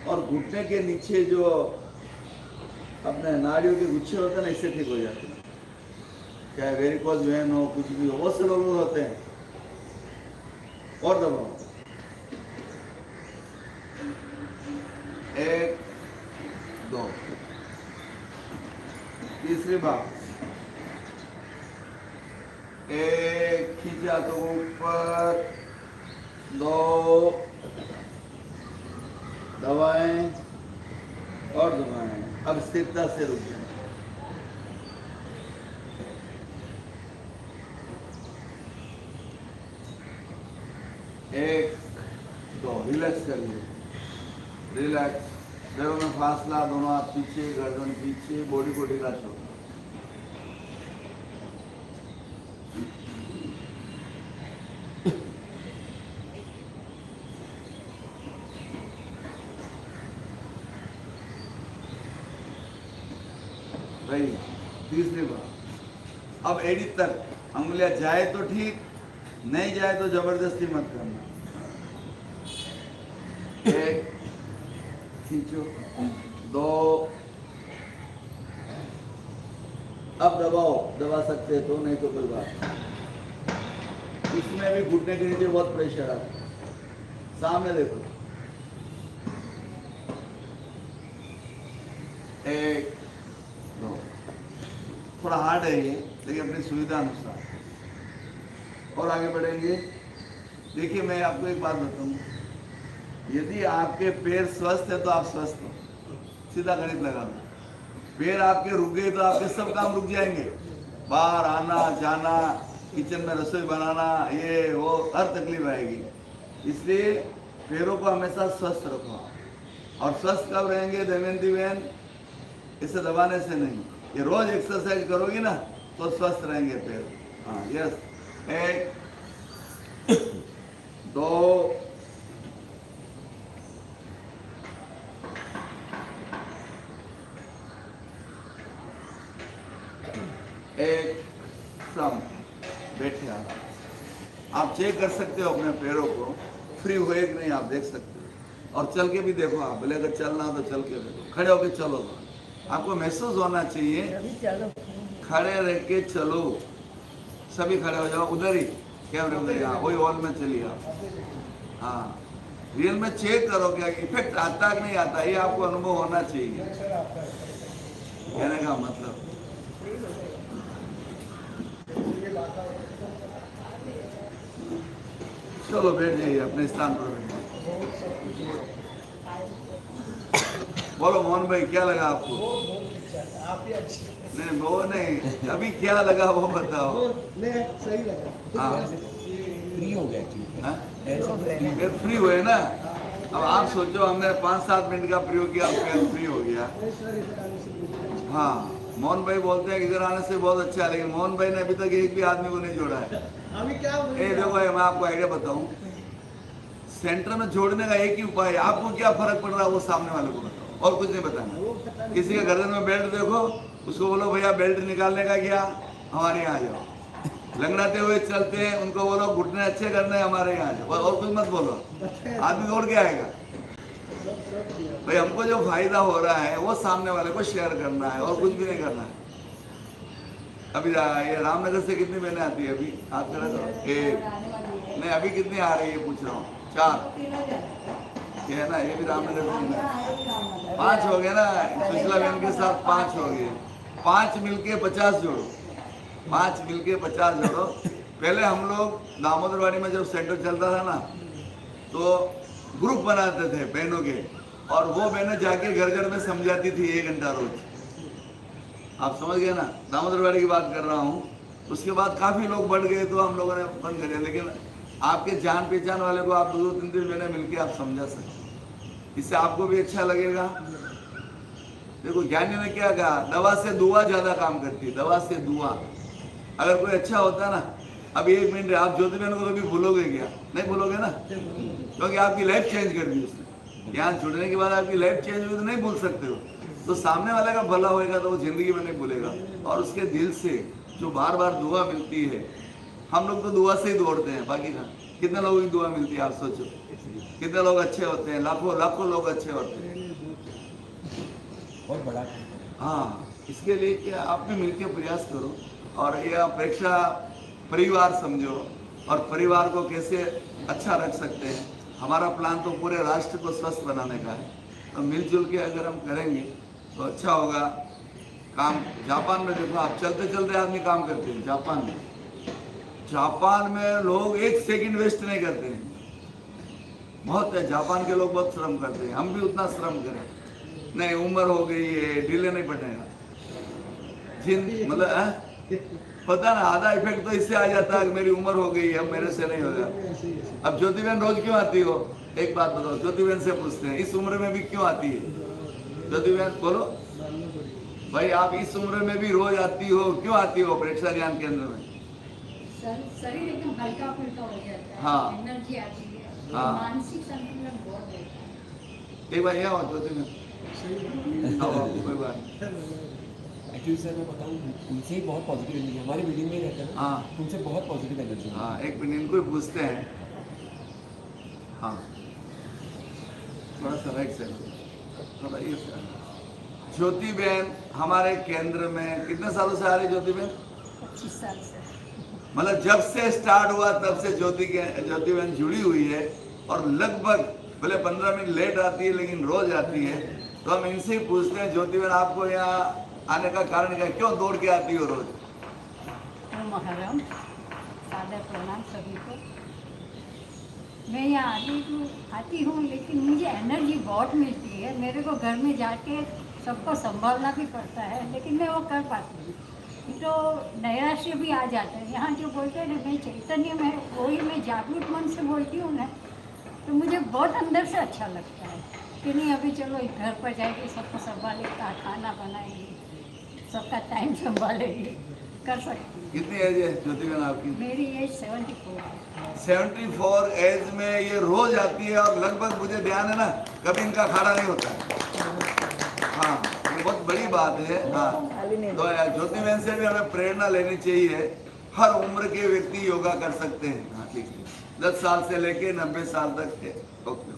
और घुटने के नीचे जो अपने नाड़ियों के गुच्छे होते हैं ना, इससे ठीक हो जाते हैं। चाहे वेरिकोज वेन हो, कुछ भी हो, वो से लोग होते हैं। और दबाओ, एक, दो। तीसरी बार, एक, खींचा तो ऊपर, दो, दबाएं और दबाएं। अब स्थिरता से रुक जाए। एक, दो, रिलैक्स करिए, रिलैक्स। पैरों में फासला, दोनों हाथ पीछे, गर्दन पीछे, बॉडी को ढीला छोड़ो। भाई तीसरी बार, अब एड़ी तक अंगुलियां जाए तो ठीक, नहीं जाए तो जबरदस्ती मत करना। एक, खींचो, दो, अब दबाओ, दबा सकते तो, नहीं तो कोई बात नहीं। इसमें भी घुटने के नीचे बहुत प्रेशर आता है। सामने देखो, एक, दो। थोड़ा हार्ड है ये, लेकिन अपनी सुविधा अनुसार। और आगे बढ़ेंगे। देखिए, मैं आपको एक बात बताऊं, यदि आपके पैर स्वस्थ है तो आप स्वस्थ हो। सीधा गणित लगा लो। पैर आपके रुक गए तो आपके सब काम रुक जाएंगे। बाहर आना जाना, किचन में रसोई बनाना, ये वो, हर तकलीफ आएगी। इसलिए पैरों को हमेशा स्वस्थ रखो। और स्वस्थ कब रहेंगे दमयंती बहन? इसे दबाने से नहीं। ये रोज एक्सरसाइज करोगी ना तो स्वस्थ रहेंगे पैर। हाँ, यस। एक, दो, एक, सम, बैठे। आप चेक कर सकते हो अपने पैरों को, फ्री हुए कि नहीं, आप देख सकते हो। और चल के भी देखो आप, भले अगर चलना हो तो चल के देखो। खड़े होके चलो, आपको महसूस होना चाहिए। खड़े रह के चलो, सभी खड़े हो जाओ। उधर ही कैमरे में, यहाँ वही हॉल में चलिए आप। हाँ, रियल में चेक करो क्या इफेक्ट आता कि नहीं आता, ये आपको अनुभव होना चाहिए। कहने का मतलब, चलो बैठ जाइए अपने स्थान पर। बोलो मोहन भाई, क्या लगा आपको? नहीं, वो नहीं, अभी क्या लगा वो बताओ। नहीं, सही लगा। हाँ, फ्री हो गया। फ्री हुए ना। अब आप सोचो, हमने 5-7 मिनट का प्रयोग किया, फ्री हो गया। हाँ, मोहन भाई बोलते हैं कि इधर आने से बहुत अच्छा है, लेकिन मोहन भाई ने अभी तक एक भी आदमी को नहीं जोड़ा है। अभी क्या देखो भाई, मैं आपको आइडिया बताऊं, सेंटर में जोड़ने का एक ही उपाय है। आपको क्या फर्क पड़ रहा है वो सामने वाले को बताओ, और कुछ नहीं बताना। किसी के गर्दन में बेल्ट देखो, उसको बोलो भैया बेल्ट निकालने का क्या, हमारे यहाँ आ जाओ। लंगड़ाते हुए चलते हैं, उनको बोलो घुटने अच्छे करने, हमारे यहाँ आ जाओ। और कुछ मत बोलो, आदमी दौड़ के आएगा। भाई हमको जो फायदा हो रहा है वो सामने वाले को शेयर करना है, और कुछ भी नहीं करना है। अभी ये रामनगर से कितनी बहनें आती है अभी? आप करें तो एक नहीं, अभी कितनी आ रही है पूछ रहा हूँ? 4 ये है ना, ये भी रामनगर से 5 हो गए ना। सुशीला बहन के साथ 5 हो गए। 5 मिलके 50 जोड़ो, 5 मिलके 50 जोड़ो। पहले हम लोग दामोदरवाड़ी में जब सेंटर चलता था ना, तो ग्रुप बनाते थे बहनों के, और वो बहनें जाके घर घर में समझाती थी 1 घंटा रोज। आप समझ गए ना, दामोदरवाड़ी की बात कर रहा हूँ। उसके बाद काफ़ी लोग बढ़ गए तो हम लोगों ने बंद कर दिया। लेकिन आपके जान पहचान वाले को आप 2-3 महीने मिलके आप समझा सकते हैं, इससे आपको भी अच्छा लगेगा। देखो ज्ञानी ने क्या कहा, दवा से दुआ ज्यादा काम करती है, दवा से दुआ। अगर कोई अच्छा होता ना, अभी 1 मिनट आप ज्योति बहन को कभी भूलोगे क्या? नहीं भूलोगे ना, क्योंकि आपकी लाइफ चेंज कर दी उसने। ज्ञान छूटने के बाद आपकी लाइफ चेंज हुई तो नहीं भूल सकते हो। तो सामने वाले का भला होएगा तो वो जिंदगी में नहीं भूलेगा। और उसके दिल से जो बार बार दुआ मिलती है, हम लोग तो दुआ से ही दौड़ते हैं, बाकी का कितने लोगों की दुआ मिलती है आप सोचो। कितने लोग अच्छे होते हैं, लाखों लाखों लोग अच्छे होते हैं। बहुत बड़ा। हाँ, इसके लिए कि आप भी मिलकर प्रयास करो और ये अपेक्षा परिवार समझो और परिवार को कैसे अच्छा रख सकते हैं। हमारा प्लान तो पूरे राष्ट्र को स्वस्थ बनाने का है, तो मिलजुल के अगर हम करेंगे तो अच्छा होगा। काम जापान में देखो आप, चलते चलते आदमी काम करते हैं। जापान में लोग 1 सेकंड वेस्ट नहीं करते हैं, बहुत है। जापान के लोग बहुत श्रम करते हैं, हम भी उतना श्रम करें। नहीं, उम्र हो गई है, ढीले नहीं पड़ेगा। जिन मतलब पता ना, आधा इफेक्ट तो इससे आ जाता है, मेरी उम्र हो गई है, अब मेरे से नहीं होगा। अब ज्योति बहन रोज क्यों आती हो? एक बात बताओ, ज्योति बहन से पूछते हैं, इस उम्र में भी क्यों आती है? ज्योति बहन बोलो भाई, आप इस उम्र में भी रोज आती हो, क्यों आती हो प्रेक्षक ज्ञान केंद्र में? शरीर एकदम हल्का फुल्का हो जाता है, हाँ। एनर्जी आती है, हाँ। मानसिक संतुलन बहुत रहता है। एक बार यहाँ हो ज्योति बहन, कोई बात। एक्चुअली सर मैं बताऊँ, उनसे ही बहुत पॉजिटिव एनर्जी, हमारी बिल्डिंग में ही रहते हैं ना, हाँ। उनसे बहुत पॉजिटिव एनर्जी। हाँ, एक मिनट इनको ही पूछते हैं। हाँ, थोड़ा सा राइट साइड, थोड़ा ये साइड। ज्योति बहन हमारे केंद्र में कितने सालों से आ रही? ज्योति बहन 25 साल से। मतलब जब से स्टार्ट हुआ तब से ज्योति बहन जुड़ी हुई है। और लगभग भले 15 मिनट लेट आती है लेकिन रोज आती है। तो हम इनसे ही पूछते हैं, ज्योति बहन आपको यहाँ आने का कारण क्या, क्यों दौड़ के आती हो रोज? मुहर्रम, सादर प्रणाम सभी को। मैं यहाँ आती हूँ लेकिन मुझे एनर्जी बहुत मिलती है। मेरे को घर में जाके सबको संभालना भी पड़ता है, लेकिन मैं वो कर पाती हूँ। तो नैराश्य भी आ जाता है। यहाँ जो बोलते हैं ना, मैं चैतन्य में, वही मैं जागरूक मन से बोलती हूँ ना, तो मुझे बहुत अंदर से अच्छा लगता है कि नहीं अभी चलो घर पर जाएगी, सबको संभालेंगे, खाना बनाएंगे, सबका टाइम संभालेंगे, कर सकती हूँ। कितनी एज है ज्योति बहन आपकी? मेरी एज 74 है। 74 एज में ये रोज आती है और लगभग मुझे ध्यान है ना, कभी इनका खाना नहीं होता है। हाँ, ये बहुत बड़ी बात है। हाँ, तो ज्योति बहन से भी हमें प्रेरणा लेनी चाहिए। हर उम्र के व्यक्ति योगा कर सकते हैं। हाँ ठीक है, 10 साल से लेके 90 साल तक के। ओके,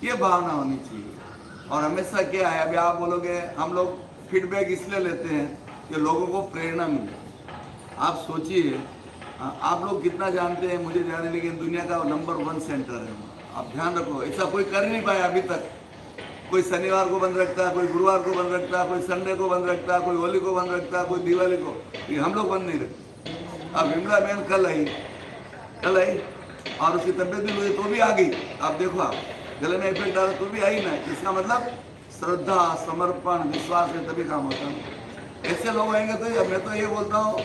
ये भावना होनी चाहिए। और हमेशा क्या है, अभी आप बोलोगे हम लोग फीडबैक इसलिए लेते हैं कि लोगों को प्रेरणा मिले। आप सोचिए, आप लोग कितना जानते हैं मुझे ध्यान है, लेकिन दुनिया का नंबर 1 सेंटर है। आप ध्यान रखो, ऐसा कोई कर नहीं पाया अभी तक। कोई शनिवार को बंद रखता है, कोई गुरुवार को बंद रखता है, कोई संडे को बंद रखता है, कोई होली को बंद रखता है, कोई दिवाली को। ये हम लोग बंद नहीं रखते। अब विमला बहन कल आई और उसकी तबियत भी हुई तो भी आ गई। आप देखो, आप गले में इफेक्ट डाला तो भी आई ना। इसका मतलब श्रद्धा, समर्पण, विश्वास है, तभी काम होता है। ऐसे लोग आएंगे तो मैं तो ये बोलता हूँ,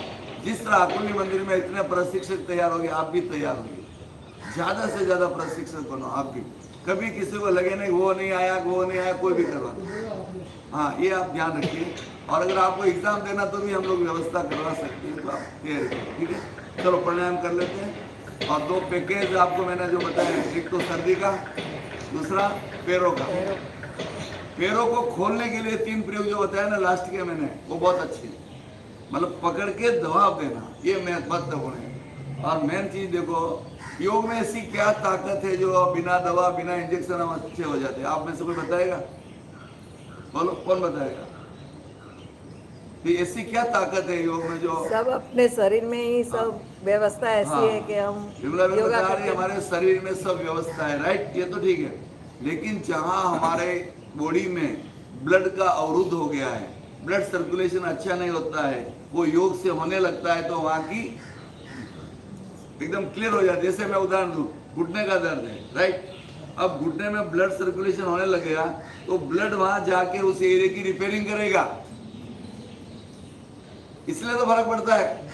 जिस तरह अकुली मंदिर में इतने प्रशिक्षक तैयार हो गए, आप भी तैयार होंगे। ज़्यादा से ज़्यादा प्रशिक्षक बनो आप भी। कभी किसी को लगे नहीं वो नहीं आया, कोई भी करवा। हाँ, ये आप ध्यान रखिए। और अगर आपको एग्जाम देना तो भी हम लोग व्यवस्था करवा सकते हैं, तो आप तैयारी करें। ठीक है, चलो प्राणायाम कर लेते हैं। और 2 पैकेज आपको मैंने जो बताया, एक तो सर्दी का, दूसरा पैरों का। पैरों को खोलने के लिए 3 प्रयोग जो बताया ना लास्ट के मैंने, वो बहुत अच्छे हैं। मतलब पकड़ के दबाव देना, ये महत्वपूर्ण है। और मेन चीज देखो, योग में ऐसी क्या ताकत है जो बिना दवा, बिना इंजेक्शन हम अच्छे हो जाते हैं? आप में से कोई बताएगा? बोलो, कौन बताएगा? ऐसी क्या ताकत है योग में जो सब अपने शरीर में ही सब व्यवस्था ऐसी है कि हम योगा करते हैं। हमारे शरीर में सब व्यवस्था है, राइट? ये तो ठीक है। लेकिन जहाँ हमारे बॉडी में ब्लड का अवरुद्ध हो गया है, ब्लड सर्कुलेशन अच्छा नहीं होता है, वो योग से होने लगता है, तो वहाँ की एकदम क्लियर हो जाती है। जैसे मैं उदाहरण दूं, घुटने का दर्द है, राइट? अब घुटने में ब्लड सर्कुलेशन होने लगेगा तो ब्लड वहां जाके उस एरिया की रिपेयरिंग करेगा, इसलिए तो फर्क पड़ता है।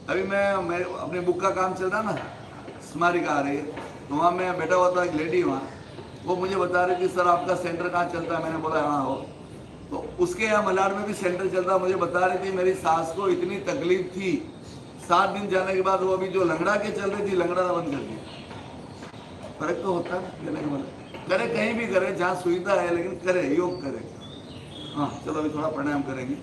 अभी मैं अपने बुक का काम चल रहा ना, स्मारिका आ रही है, तो वहाँ मैं बैठा हुआ था, एक लेडी वहाँ, वो मुझे बता रही थी सर आपका सेंटर कहाँ चलता है। मैंने बोला हाँ हो। तो उसके यहाँ मलाड में भी सेंटर चलता है। मुझे बता रही थी मेरी सास को इतनी तकलीफ थी, 7 दिन जाने के बाद वो अभी जो लंगड़ा के चल रही थी, लंगड़ा बंद कर दिया। फर्क तो होता है कहने का मतलब, करे कहीं भी करे जहाँ सुविधा है, लेकिन करे, योग करे। हाँ चलो अभी थोड़ा प्राणायाम करेंगे।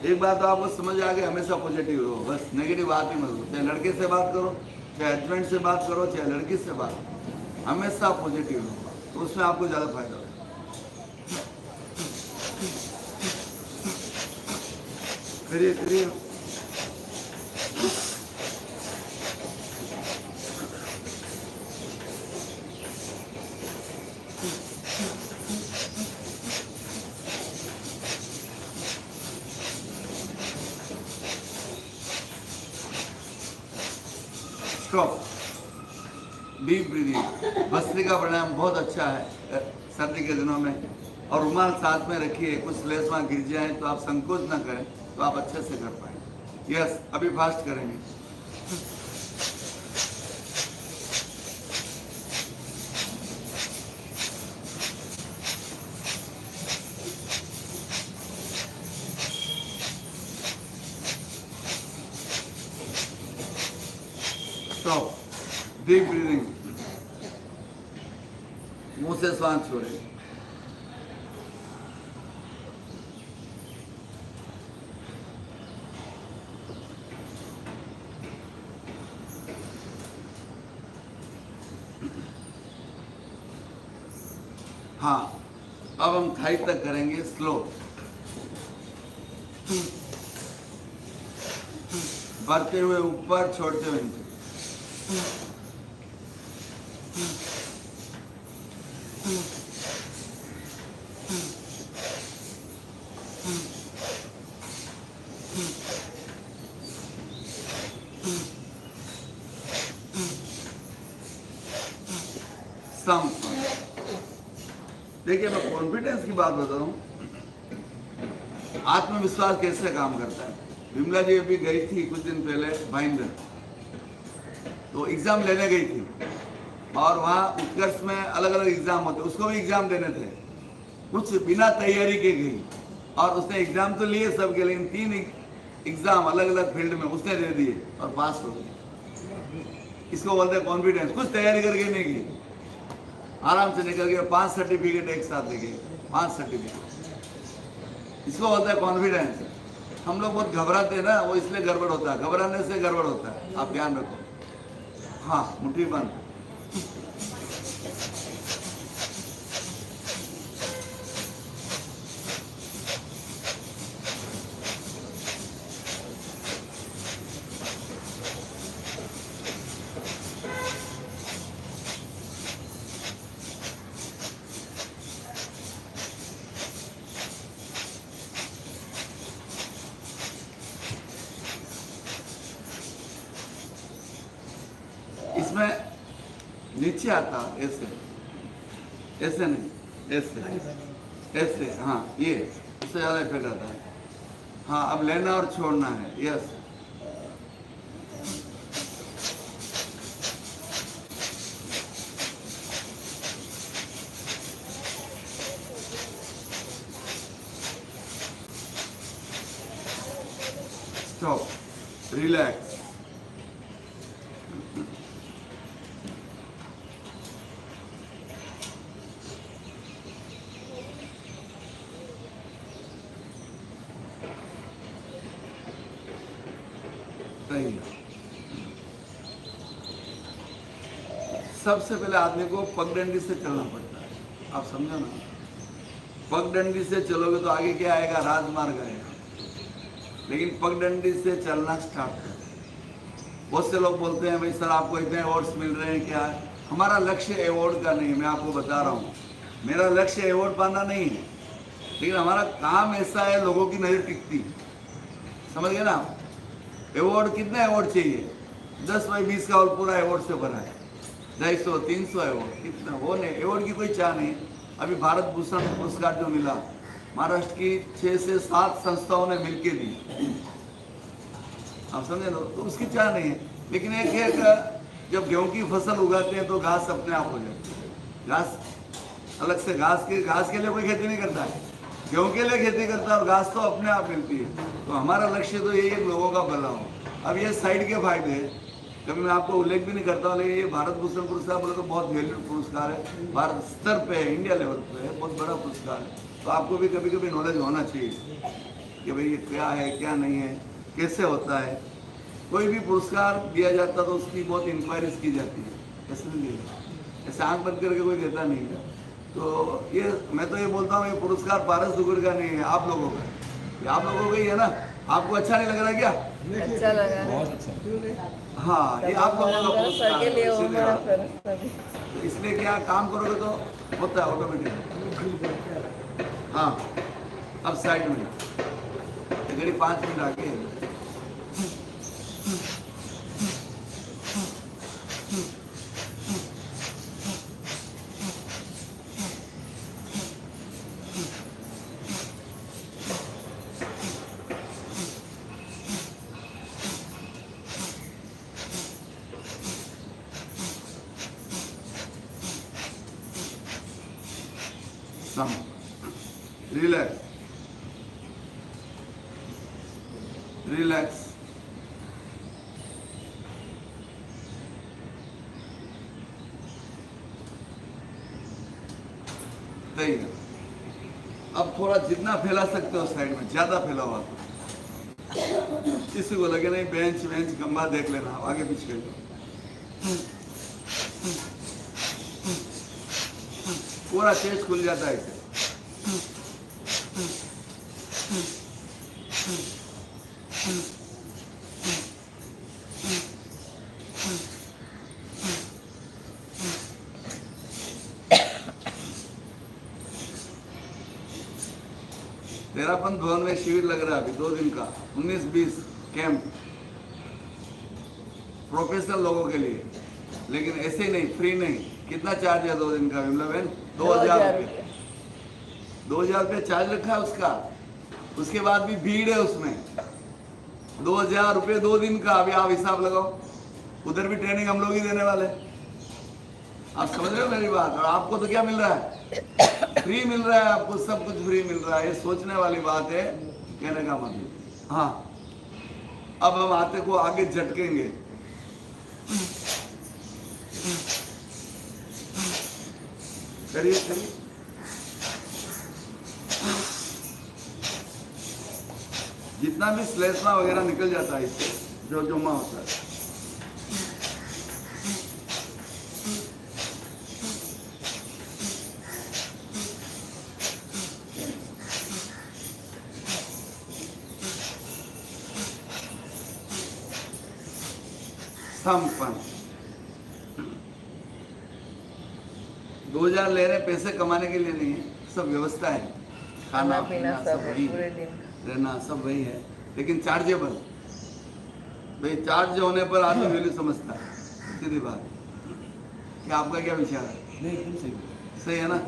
एक बात तो आपको समझ आ गई, हमेशा पॉजिटिव रहो, बस नेगेटिव बात ही मत करो। चाहे लड़के से बात करो, चाहे हस्बैंड से बात करो, चाहे लड़की से बात करो, हमेशा पॉजिटिव रहो, तो उसमें आपको ज़्यादा फायदा होगा। करिए करिए। Stop, deep breathing. Bhastrika pranayama बहुत अच्छा है सर्दी के दिनों में, और रुमाल साथ में रखिए, कुछ लेस वहाँ गिर जाए तो आप संकोच ना करें, तो आप अच्छे से कर पाएंगे। यस, अभी फास्ट करेंगे। Stop, deep breathing. मुंह से श्वास छोड़े। हाँ, अब हम थाई तक करेंगे स्लो, बढ़ते हुए ऊपर, छोड़ते हुए नीचे। सम। देखिए मैं कॉन्फिडेंस की बात बता रहा हूँ, आत्मविश्वास कैसे काम करता है। विमला जी अभी गई थी कुछ दिन पहले भाईंदर, तो एग्जाम लेने गई थी, और वहाँ उत्कर्ष में अलग अलग एग्जाम होते, उसको भी एग्जाम देने थे, कुछ बिना तैयारी के गई, और उसने एग्जाम तो लिए सबके, लेकिन 3 एग्जाम अलग अलग फील्ड में उसने दे दिए और पास हो गई। इसको बोलते हैं कॉन्फिडेंस। कुछ तैयारी करके नहीं की, आराम से निकल गया, 5 सर्टिफिकेट एक साथ दे गए, 5 सर्टिफिकेट। इसको बोलता है कॉन्फिडेंस। हम लोग बहुत घबराते हैं ना, वो इसलिए गड़बड़ होता है, घबराने से गड़बड़ होता है, आप ध्यान रखो। हाँ, मुट्ठी बंद। इसमें नीचे आता ऐसे, ऐसे नहीं, ऐसे ऐसे। हाँ, ये इससे ज़्यादा इफेक्ट आता है। हाँ, अब लेना और छोड़ना है। Yes, stop, relax. सबसे पहले आदमी को पगडंडी से चलना पड़ता है, आप समझो ना। पगडंडी से चलोगे तो आगे क्या आएगा, राजमार्ग आएगा, लेकिन पगडंडी से चलना स्टार्ट करो। बहुत से लोग बोलते हैं भाई सर आपको इतने अवार्ड्स मिल रहे हैं, क्या है? हमारा लक्ष्य अवार्ड का नहीं है, मैं आपको बता रहा हूँ, मेरा लक्ष्य अवार्ड पाना नहीं है, लेकिन हमारा काम ऐसा है, लोगों की नजर टिकती, समझ गए ना। अवार्ड, कितने अवार्ड चाहिए? 10 बाई 20 का हॉल पूरा अवार्ड से भरा है, 250 300 अवार्ड, कितना वो नहीं, अवार्ड की कोई चाह नहीं, अभी भारत भूषण पुरस्कार जो मिला, महाराष्ट्र की 6 से 7 संस्थाओं ने मिलके दी, आप समझे ना, तो उसकी चाह नहीं है। लेकिन एक है कि जब गेहूं की फसल उगाते हैं तो घास अपने आप हो जाती है। घास अलग से, घास के लिए कोई खेती नहीं करता है, गेहूं के लिए खेती करता है और घास तो अपने आप मिलती है। तो हमारा लक्ष्य तो यही है लोगों का भला हो। अब ये साइड के फायदे हैं, कभी मैं आपको उल्लेख भी नहीं करता हूँ, लेकिन ये भारत भूषण पुरस्कार बोले तो बहुत वैल्यूड पुरस्कार है, भारत स्तर पे है, इंडिया लेवल पे है, बहुत बड़ा पुरस्कार है। तो आपको भी कभी कभी नॉलेज होना चाहिए कि भाई ये क्या है क्या नहीं है, कैसे होता है। कोई भी पुरस्कार दिया जाता तो उसकी बहुत इंक्वायरीज की जाती है, ऐसे नहीं दिया, ऐसे आँख बंद करके कोई देता नहीं है। तो ये मैं तो ये बोलता हूँ, ये पुरस्कार पारस दुगुर का नहीं है, आप लोगों का, ये आप लोगों का ही है ना। आपको अच्छा नहीं लग रहा क्या? अच्छा लगा। बहुत अच्छा। हाँ, ये आप लोगों का पुरस्कार के है, लिए इसीलिए हमारा आप- फर्ज है। तो इसलिए क्या काम करोगे तो होता है ऑटोमेटिक। हाँ, अब साइड में करीब 5 मिनट आगे है। Relax relax. सही है। अब थोड़ा जितना फैला सकते हो साइड में, ज्यादा फैला हुआ तो किसी को लगे नहीं बेंच वेंच गंभा देख लेना, आगे पीछे पूरा चेस्ट खुल जाता है इसे। तेरापन भवन में शिविर लग रहा है अभी 2 दिन का, 19-20 कैंप प्रोफेशनल लोगों के लिए, लेकिन ऐसे ही नहीं, फ्री नहीं। कितना चार्ज है 2 दिन का विमला बहन? 2000 रुपये। 2000 रुपये चार्ज रखा है उसका। उसके बाद भी भीड़ है उसमें। 2000 रुपये 2 दिन का। अभी आप हिसाब लगाओ, उधर भी ट्रेनिंग हम लोग ही देने वाले। आप समझ रहे हो मेरी बात? और आपको तो क्या मिल रहा है? फ्री मिल रहा है आपको, सब कुछ फ्री मिल रहा है। ये सोचने वाली बात है, कहने का मतलब। हाँ, अब हम हाथे को आगे झटकेंगे। करिए करिए। जितना भी श्लेष्मा वगैरह निकल जाता है इससे, जो जमा होता है। संपन्न। 2000 ले रहे पैसे कमाने के लिए नहीं है, सब व्यवस्था है, खाना पीना सब वही, पूरे दिन रहना सब वही है, लेकिन चार्जेबल। भाई चार्ज होने पर आदमी वैल्यू समझता है, सीधी बात। क्या आपका क्या विचार है? नहीं, एकदम सही। सही है ना?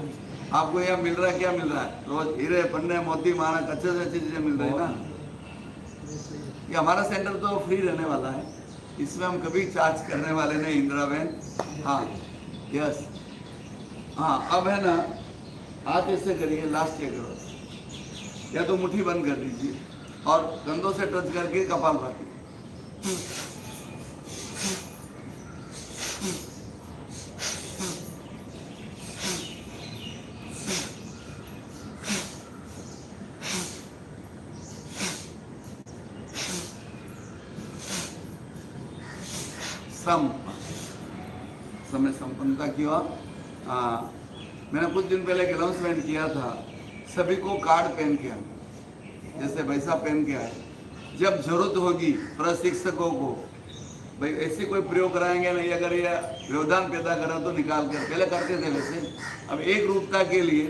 आपको यहाँ मिल रहा है, क्या मिल रहा है? रोज हीरे पन्ने मोती माना अच्छे से अच्छी चीजें मिल रही है ना। ये हमारा सेंटर तो फ्री रहने वाला है, इसमें हम कभी चार्ज करने वाले नहीं इंदिरा बहन। हाँ, यस, हाँ। अब है ना, हाथ ऐसे करिए, लास्ट ये करो, या तो मुट्ठी बंद कर दीजिए और कंधों से टच करके कपाल भाती। समय संपन्नता की ओर। मैंने कुछ दिन पहले एक अनाउंसमेंट किया था, सभी को कार्ड पहन के आए, जैसे वैसा पहन के आए। जब जरूरत होगी प्रशिक्षकों को, भाई ऐसे कोई प्रयोग कराएंगे नहीं, अगर ये व्यवधान पैदा करा तो निकाल कर, पहले करते थे वैसे। अब एक रूपता के लिए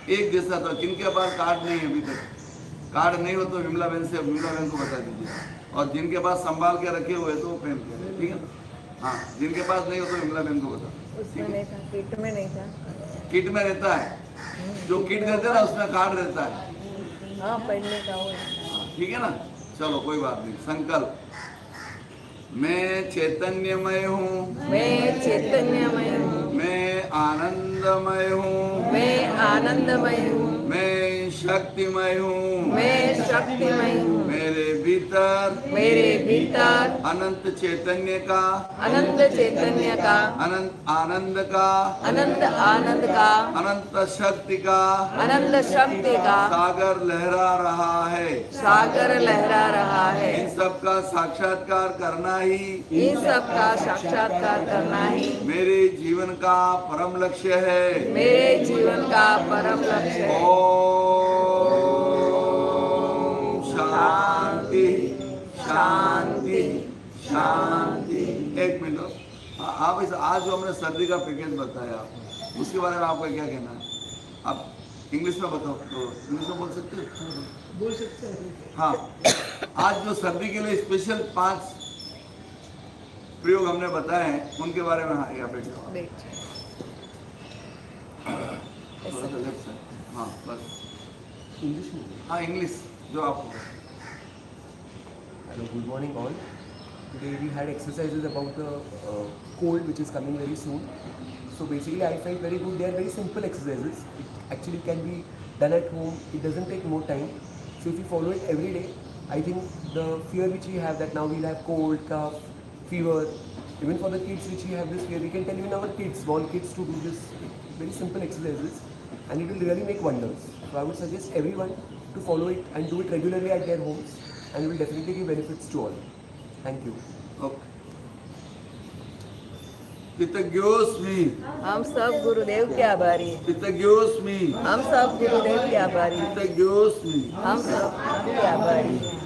एक जैसा था। जिनके पास कार्ड नहीं है अभी तक, कार्ड नहीं हो तो विमला बहन से, विमला बहन को बता दीजिए, और जिनके पास संभाल के रखे हुए तो वो पहन के, ठीक है। हाँ, जिनके पास नहीं हो तो विमला बहन को बता। उसमें नहीं था, किट में नहीं था। किट में रहता है, जो किट देते हैं ना उसमें कार्ड रहता है, हाँ पहनने का वो ठीक है ना। चलो कोई बात नहीं, संकल्प। मैं चैतन्यमय हूँ, मैं चैतन्यमय हूँ, मैं आनंदमय हूँ, मैं आनंदमय हूँ, मैं शक्तिमय हूँ, मैं शक्तिमय हूँ, मेरे भीतर मेरे भीतर अनंत चैतन्य का, अनंत चैतन्य का, अनंत आनंद का, अनंत आनंद का, अनंत शक्ति का अनंत शक्ति का सागर लहरा रहा है। सागर लहरा रहा है। इन सब का साक्षात्कार करना ही, इन सब का साक्षात्कार करना ही मेरे जीवन का परम लक्ष्य है। मेरे जीवन का परम लक्ष्य है। ओम शांति शांति शांति। एक मिनट, आप इस आज जो हमने सर्दी का पैकेज बताया उसके बारे में आपका क्या कहना है? आप इंग्लिश में बताओ, तो इंग्लिश में बोल सकते हो? बोल सकते हैं। हाँ, आज जो सर्दी के लिए स्पेशल 5 प्रयोग हमने बताए हैं उनके बारे में, हाँ, यहाँ पे थोड़ा सा लेफ्ट साइड, हाँ बस इंग्लिश में। हाँ इंग्लिश जो आपको। Hello, good morning all. Today we had exercises about the cold which is coming very soon. So basically I felt very good. They are very simple exercises. It actually can be done at home. It doesn't take more time. So if you follow it every day, I think the fear which we have that now we'll have cold, cough, fever, even for the kids which we have this fear, we can tell even our kids, small kids, to do this very simple exercises and it will really make wonders. So I would suggest everyone to follow it and do it regularly at their homes and it will definitely give benefits to all. Thank you. Okay. कृतज्ञोस्मि, हम सब गुरुदेव के आभारी हैं। कृतज्ञोस्मि, हम सब गुरुदेव के आभारी हैं। कृतज्ञोस्मि। हम सब के आभारी हैं।